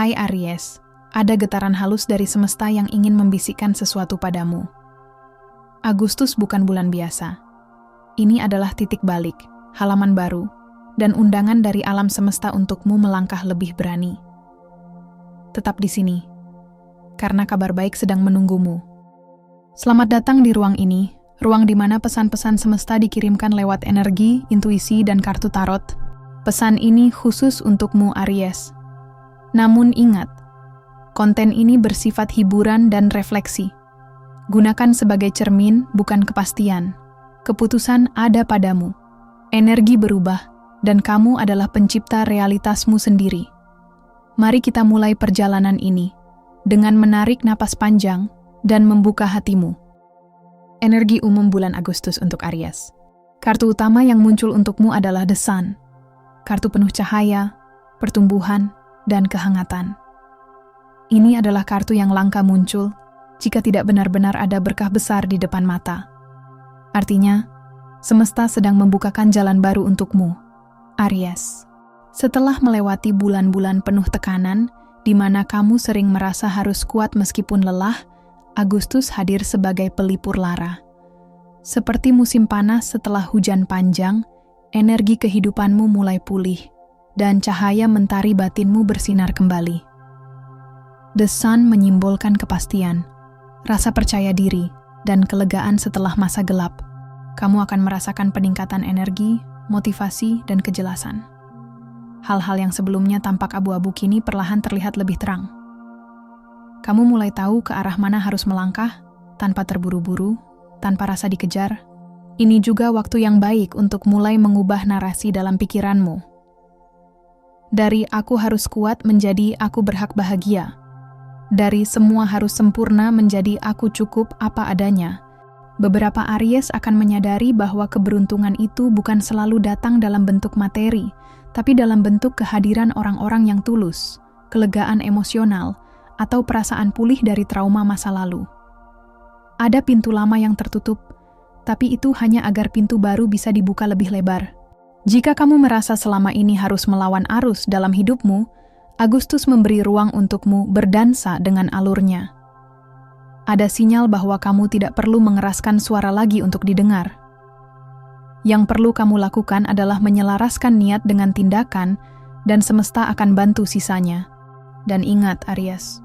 Hai Aries, ada getaran halus dari semesta yang ingin membisikkan sesuatu padamu. Agustus bukan bulan biasa. Ini adalah titik balik, halaman baru, dan undangan dari alam semesta untukmu melangkah lebih berani. Tetap di sini, karena kabar baik sedang menunggumu. Selamat datang di ruang ini, ruang di mana pesan-pesan semesta dikirimkan lewat energi, intuisi, dan kartu tarot. Pesan ini khusus untukmu Aries. Namun ingat, konten ini bersifat hiburan dan refleksi. Gunakan sebagai cermin, bukan kepastian. Keputusan ada padamu. Energi berubah, dan kamu adalah pencipta realitasmu sendiri. Mari kita mulai perjalanan ini dengan menarik napas panjang dan membuka hatimu. Energi umum bulan Agustus untuk Aries. Kartu utama yang muncul untukmu adalah The Sun. Kartu penuh cahaya, pertumbuhan, dan kehangatan. Ini adalah kartu yang langka muncul jika tidak benar-benar ada berkah besar di depan mata. Artinya, semesta sedang membukakan jalan baru untukmu, Aries. Setelah melewati bulan-bulan penuh tekanan, di mana kamu sering merasa harus kuat meskipun lelah, Agustus hadir sebagai pelipur lara. Seperti musim panas setelah hujan panjang, energi kehidupanmu mulai pulih, dan cahaya mentari batinmu bersinar kembali. The Sun menyimbolkan kepastian, rasa percaya diri, dan kelegaan setelah masa gelap. Kamu akan merasakan peningkatan energi, motivasi, dan kejelasan. Hal-hal yang sebelumnya tampak abu-abu kini perlahan terlihat lebih terang. Kamu mulai tahu ke arah mana harus melangkah, tanpa terburu-buru, tanpa rasa dikejar. Ini juga waktu yang baik untuk mulai mengubah narasi dalam pikiranmu. Dari aku harus kuat menjadi aku berhak bahagia. Dari semua harus sempurna menjadi aku cukup apa adanya. Beberapa Aries akan menyadari bahwa keberuntungan itu bukan selalu datang dalam bentuk materi, tapi dalam bentuk kehadiran orang-orang yang tulus, kelegaan emosional, atau perasaan pulih dari trauma masa lalu. Ada pintu lama yang tertutup, tapi itu hanya agar pintu baru bisa dibuka lebih lebar. Jika kamu merasa selama ini harus melawan arus dalam hidupmu, Agustus memberi ruang untukmu berdansa dengan alurnya. Ada sinyal bahwa kamu tidak perlu mengeraskan suara lagi untuk didengar. Yang perlu kamu lakukan adalah menyelaraskan niat dengan tindakan, dan semesta akan bantu sisanya. Dan ingat, Aries,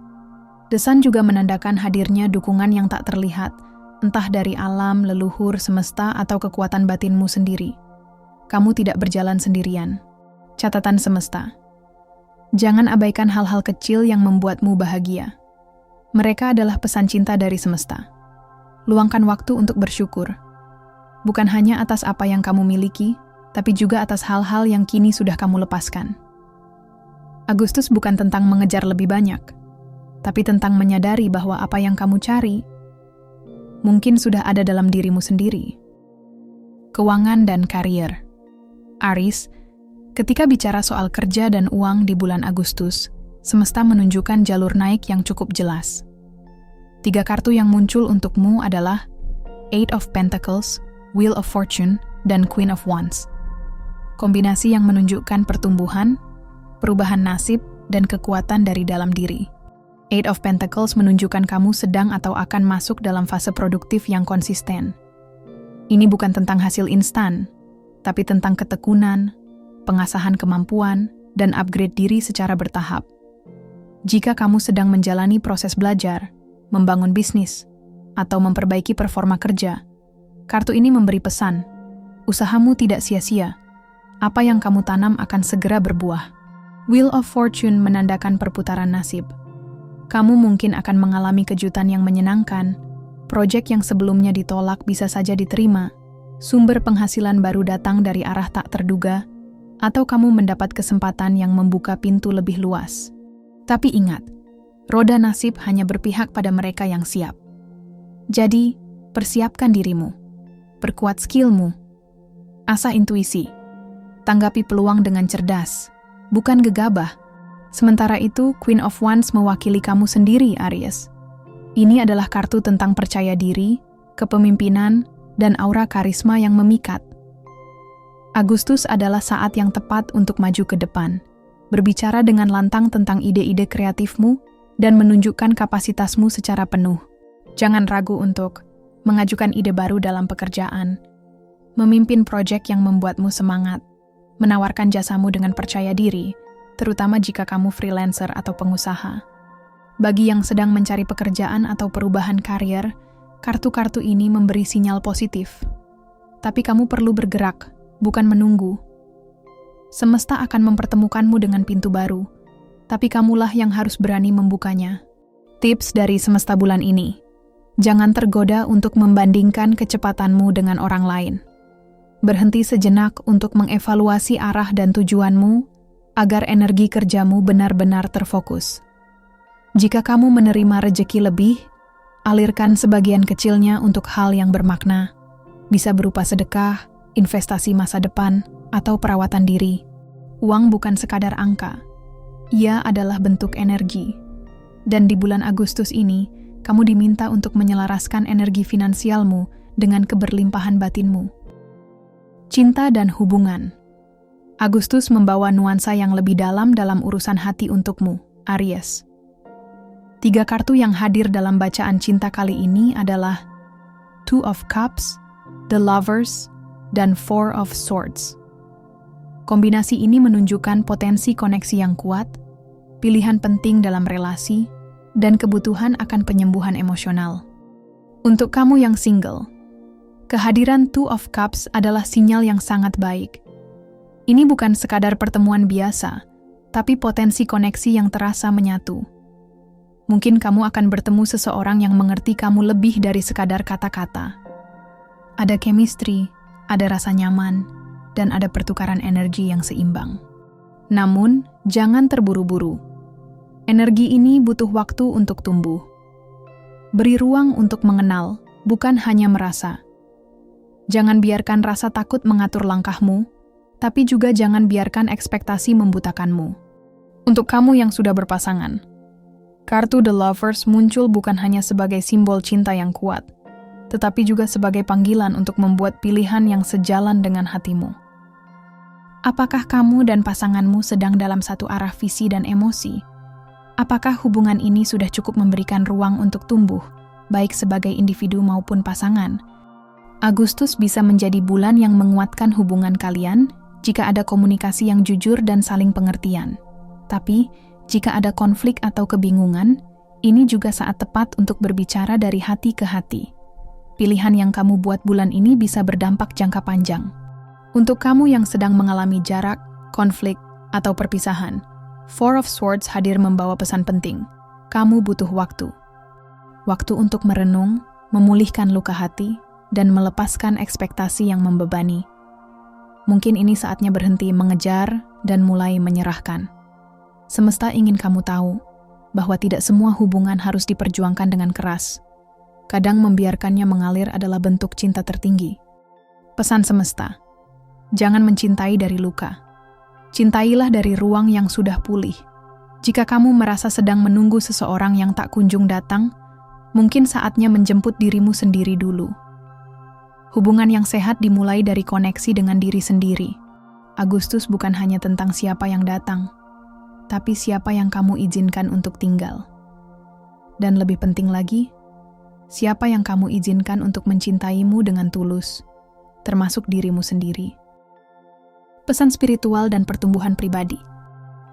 The Sun juga menandakan hadirnya dukungan yang tak terlihat, entah dari alam, leluhur, semesta, atau kekuatan batinmu sendiri. Kamu tidak berjalan sendirian. Catatan semesta. Jangan abaikan hal-hal kecil yang membuatmu bahagia. Mereka adalah pesan cinta dari semesta. Luangkan waktu untuk bersyukur. Bukan hanya atas apa yang kamu miliki, tapi juga atas hal-hal yang kini sudah kamu lepaskan. Agustus bukan tentang mengejar lebih banyak, tapi tentang menyadari bahwa apa yang kamu cari mungkin sudah ada dalam dirimu sendiri. Keuangan dan karier. Aries, ketika bicara soal kerja dan uang di bulan Agustus, semesta menunjukkan jalur naik yang cukup jelas. 3 kartu yang muncul untukmu adalah Eight of Pentacles, Wheel of Fortune, dan Queen of Wands. Kombinasi yang menunjukkan pertumbuhan, perubahan nasib, dan kekuatan dari dalam diri. Eight of Pentacles menunjukkan kamu sedang atau akan masuk dalam fase produktif yang konsisten. Ini bukan tentang hasil instan, tapi tentang ketekunan, pengasahan kemampuan, dan upgrade diri secara bertahap. Jika kamu sedang menjalani proses belajar, membangun bisnis, atau memperbaiki performa kerja, kartu ini memberi pesan, usahamu tidak sia-sia. Apa yang kamu tanam akan segera berbuah. Wheel of Fortune menandakan perputaran nasib. Kamu mungkin akan mengalami kejutan yang menyenangkan, proyek yang sebelumnya ditolak bisa saja diterima, sumber penghasilan baru datang dari arah tak terduga, atau kamu mendapat kesempatan yang membuka pintu lebih luas. Tapi ingat, roda nasib hanya berpihak pada mereka yang siap. Jadi, persiapkan dirimu, perkuat skillmu, asah intuisi, tanggapi peluang dengan cerdas, bukan gegabah. Sementara itu, Queen of Wands mewakili kamu sendiri, Aries. Ini adalah kartu tentang percaya diri, kepemimpinan, dan aura karisma yang memikat. Agustus adalah saat yang tepat untuk maju ke depan. berbicara dengan lantang tentang ide-ide kreatifmu, dan menunjukkan kapasitasmu secara penuh. Jangan ragu untuk mengajukan ide baru dalam pekerjaan, memimpin proyek yang membuatmu semangat, menawarkan jasamu dengan percaya diri, terutama jika kamu freelancer atau pengusaha. Bagi yang sedang mencari pekerjaan atau perubahan karier, kartu-kartu ini memberi sinyal positif. Tapi kamu perlu bergerak, bukan menunggu. Semesta akan mempertemukanmu dengan pintu baru, tapi kamulah yang harus berani membukanya. Tips dari semesta bulan ini: jangan tergoda untuk membandingkan kecepatanmu dengan orang lain. Berhenti sejenak untuk mengevaluasi arah dan tujuanmu, agar energi kerjamu benar-benar terfokus. Jika kamu menerima rejeki lebih, alirkan sebagian kecilnya untuk hal yang bermakna. Bisa berupa sedekah, investasi masa depan, atau perawatan diri. Uang bukan sekadar angka. Ia adalah bentuk energi. Dan di bulan Agustus ini, kamu diminta untuk menyelaraskan energi finansialmu dengan keberlimpahan batinmu. Cinta dan hubungan. Agustus membawa nuansa yang lebih dalam urusan hati untukmu, Aries. 3 kartu yang hadir dalam bacaan cinta kali ini adalah Two of Cups, The Lovers, dan Four of Swords. Kombinasi ini menunjukkan potensi koneksi yang kuat, pilihan penting dalam relasi, dan kebutuhan akan penyembuhan emosional. Untuk kamu yang single, kehadiran Two of Cups adalah sinyal yang sangat baik. Ini bukan sekadar pertemuan biasa, tapi potensi koneksi yang terasa menyatu. Mungkin kamu akan bertemu seseorang yang mengerti kamu lebih dari sekadar kata-kata. Ada chemistry, ada rasa nyaman, dan ada pertukaran energi yang seimbang. Namun, jangan terburu-buru. Energi ini butuh waktu untuk tumbuh. Beri ruang untuk mengenal, bukan hanya merasa. Jangan biarkan rasa takut mengatur langkahmu, tapi juga jangan biarkan ekspektasi membutakanmu. Untuk kamu yang sudah berpasangan, kartu The Lovers muncul bukan hanya sebagai simbol cinta yang kuat, tetapi juga sebagai panggilan untuk membuat pilihan yang sejalan dengan hatimu. Apakah kamu dan pasanganmu sedang dalam satu arah visi dan emosi? Apakah hubungan ini sudah cukup memberikan ruang untuk tumbuh, baik sebagai individu maupun pasangan? Agustus bisa menjadi bulan yang menguatkan hubungan kalian jika ada komunikasi yang jujur dan saling pengertian. Tapi, jika ada konflik atau kebingungan, ini juga saat tepat untuk berbicara dari hati ke hati. Pilihan yang kamu buat bulan ini bisa berdampak jangka panjang. Untuk kamu yang sedang mengalami jarak, konflik, atau perpisahan, Four of Swords hadir membawa pesan penting. Kamu butuh waktu. Waktu untuk merenung, memulihkan luka hati, dan melepaskan ekspektasi yang membebani. Mungkin ini saatnya berhenti mengejar dan mulai menyerahkan. Semesta ingin kamu tahu bahwa tidak semua hubungan harus diperjuangkan dengan keras. Kadang membiarkannya mengalir adalah bentuk cinta tertinggi. Pesan semesta: jangan mencintai dari luka. Cintailah dari ruang yang sudah pulih. Jika kamu merasa sedang menunggu seseorang yang tak kunjung datang, mungkin saatnya menjemput dirimu sendiri dulu. Hubungan yang sehat dimulai dari koneksi dengan diri sendiri. Agustus bukan hanya tentang siapa yang datang, tapi siapa yang kamu izinkan untuk tinggal. Dan lebih penting lagi, siapa yang kamu izinkan untuk mencintaimu dengan tulus, termasuk dirimu sendiri. Pesan spiritual dan pertumbuhan pribadi.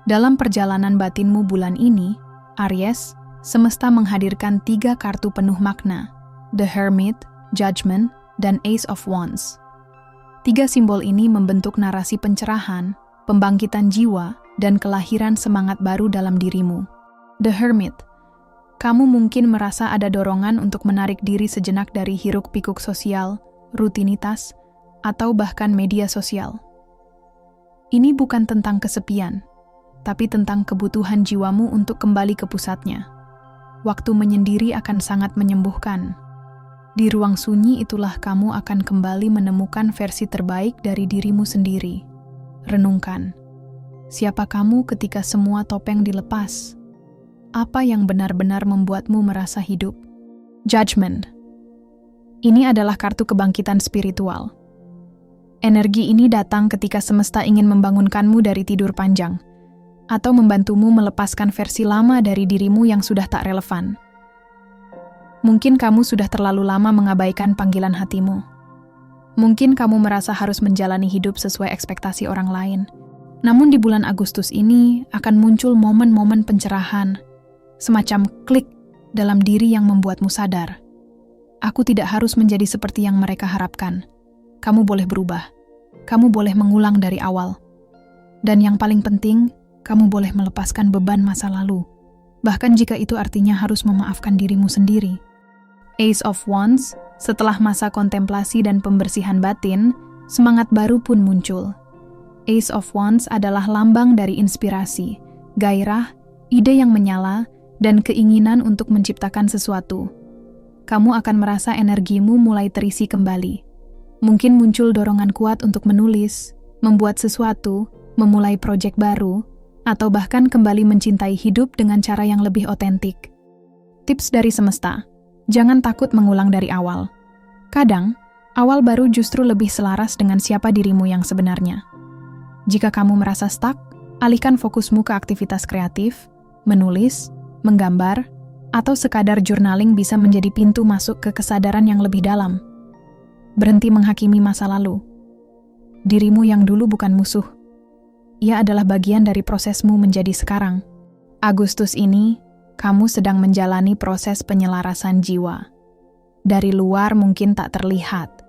Dalam perjalanan batinmu bulan ini, Aries, semesta menghadirkan 3 kartu penuh makna, The Hermit, Judgment, dan Ace of Wands. 3 simbol ini membentuk narasi pencerahan, pembangkitan jiwa, dan kelahiran semangat baru dalam dirimu. The Hermit. Kamu mungkin merasa ada dorongan untuk menarik diri sejenak dari hiruk-pikuk sosial, rutinitas, atau bahkan media sosial. Ini bukan tentang kesepian, tapi tentang kebutuhan jiwamu untuk kembali ke pusatnya. Waktu menyendiri akan sangat menyembuhkan. Di ruang sunyi itulah kamu akan kembali menemukan versi terbaik dari dirimu sendiri. Renungkan, siapa kamu ketika semua topeng dilepas? Apa yang benar-benar membuatmu merasa hidup? Judgment. Ini adalah kartu kebangkitan spiritual. Energi ini datang ketika semesta ingin membangunkanmu dari tidur panjang, atau membantumu melepaskan versi lama dari dirimu yang sudah tak relevan. Mungkin kamu sudah terlalu lama mengabaikan panggilan hatimu. Mungkin kamu merasa harus menjalani hidup sesuai ekspektasi orang lain. Namun di bulan Agustus ini akan muncul momen-momen pencerahan, semacam klik dalam diri yang membuatmu sadar. Aku tidak harus menjadi seperti yang mereka harapkan. Kamu boleh berubah. Kamu boleh mengulang dari awal. Dan yang paling penting, kamu boleh melepaskan beban masa lalu. Bahkan jika itu artinya harus memaafkan dirimu sendiri. Ace of Wands, setelah masa kontemplasi dan pembersihan batin, semangat baru pun muncul. Ace of Wands adalah lambang dari inspirasi, gairah, ide yang menyala, dan keinginan untuk menciptakan sesuatu. Kamu akan merasa energimu mulai terisi kembali. Mungkin muncul dorongan kuat untuk menulis, membuat sesuatu, memulai proyek baru, atau bahkan kembali mencintai hidup dengan cara yang lebih otentik. Tips dari semesta. Jangan takut mengulang dari awal. Kadang, awal baru justru lebih selaras dengan siapa dirimu yang sebenarnya. Jika kamu merasa stuck, alihkan fokusmu ke aktivitas kreatif, menulis, menggambar, atau sekadar journaling bisa menjadi pintu masuk ke kesadaran yang lebih dalam. Berhenti menghakimi masa lalu. Dirimu yang dulu bukan musuh. Ia adalah bagian dari prosesmu menjadi sekarang. Agustus ini, kamu sedang menjalani proses penyelarasan jiwa. Dari luar mungkin tak terlihat,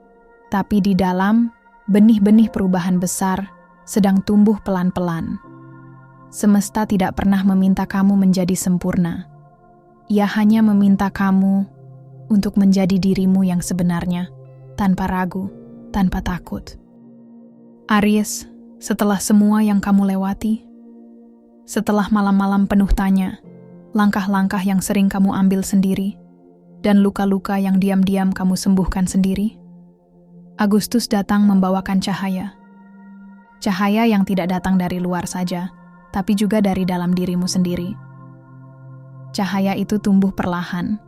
tapi di dalam, benih-benih perubahan besar sedang tumbuh pelan-pelan. Semesta tidak pernah meminta kamu menjadi sempurna. Ia hanya meminta kamu untuk menjadi dirimu yang sebenarnya, tanpa ragu, tanpa takut. Aries, setelah semua yang kamu lewati, setelah malam-malam penuh tanya, langkah-langkah yang sering kamu ambil sendiri, dan luka-luka yang diam-diam kamu sembuhkan sendiri, Agustus datang membawakan cahaya. Cahaya yang tidak datang dari luar saja, tapi juga dari dalam dirimu sendiri. Cahaya itu tumbuh perlahan.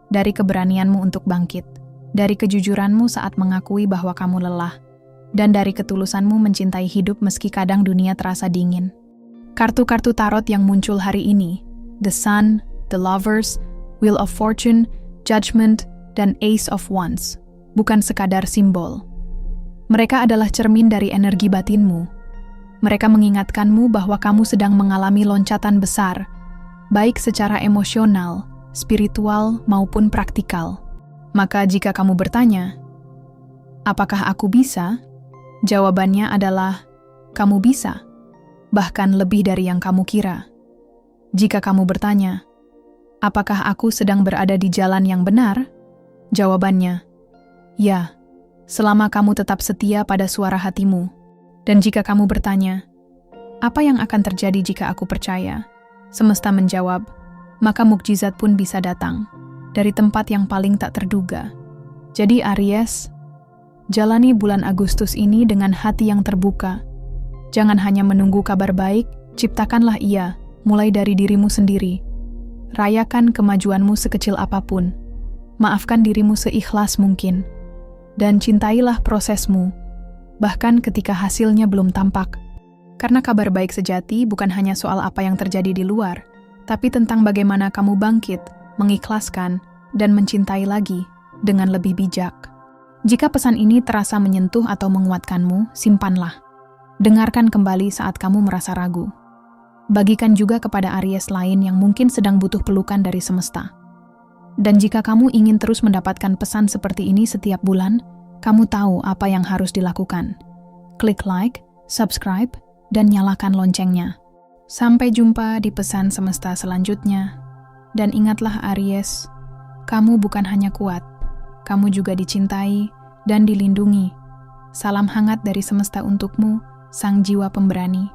Dari keberanianmu untuk bangkit, dari kejujuranmu saat mengakui bahwa kamu lelah, dan dari ketulusanmu mencintai hidup meski kadang dunia terasa dingin. Kartu-kartu tarot yang muncul hari ini, The Sun, The Lovers, Wheel of Fortune, Judgment, dan Ace of Wands, bukan sekadar simbol. Mereka adalah cermin dari energi batinmu. Mereka mengingatkanmu bahwa kamu sedang mengalami loncatan besar, baik secara emosional, spiritual, maupun praktikal. Maka jika kamu bertanya, apakah aku bisa? Jawabannya adalah, kamu bisa, bahkan lebih dari yang kamu kira. Jika kamu bertanya, apakah aku sedang berada di jalan yang benar? Jawabannya, ya, selama kamu tetap setia pada suara hatimu. Dan jika kamu bertanya, apa yang akan terjadi jika aku percaya? Semesta menjawab, maka mukjizat pun bisa datang dari tempat yang paling tak terduga. Jadi Aries, jalani bulan Agustus ini dengan hati yang terbuka. Jangan hanya menunggu kabar baik, ciptakanlah ia, mulai dari dirimu sendiri. Rayakan kemajuanmu sekecil apapun. Maafkan dirimu seikhlas mungkin. Dan cintailah prosesmu, bahkan ketika hasilnya belum tampak. Karena kabar baik sejati bukan hanya soal apa yang terjadi di luar, tapi tentang bagaimana kamu bangkit, mengikhlaskan, dan mencintai lagi dengan lebih bijak. Jika pesan ini terasa menyentuh atau menguatkanmu, simpanlah. Dengarkan kembali saat kamu merasa ragu. Bagikan juga kepada Aries lain yang mungkin sedang butuh pelukan dari semesta. Dan jika kamu ingin terus mendapatkan pesan seperti ini setiap bulan, kamu tahu apa yang harus dilakukan. Klik like, subscribe, dan nyalakan loncengnya. Sampai jumpa di pesan semesta selanjutnya. Dan ingatlah Aries, kamu bukan hanya kuat, kamu juga dicintai dan dilindungi. Salam hangat dari semesta untukmu, sang jiwa pemberani.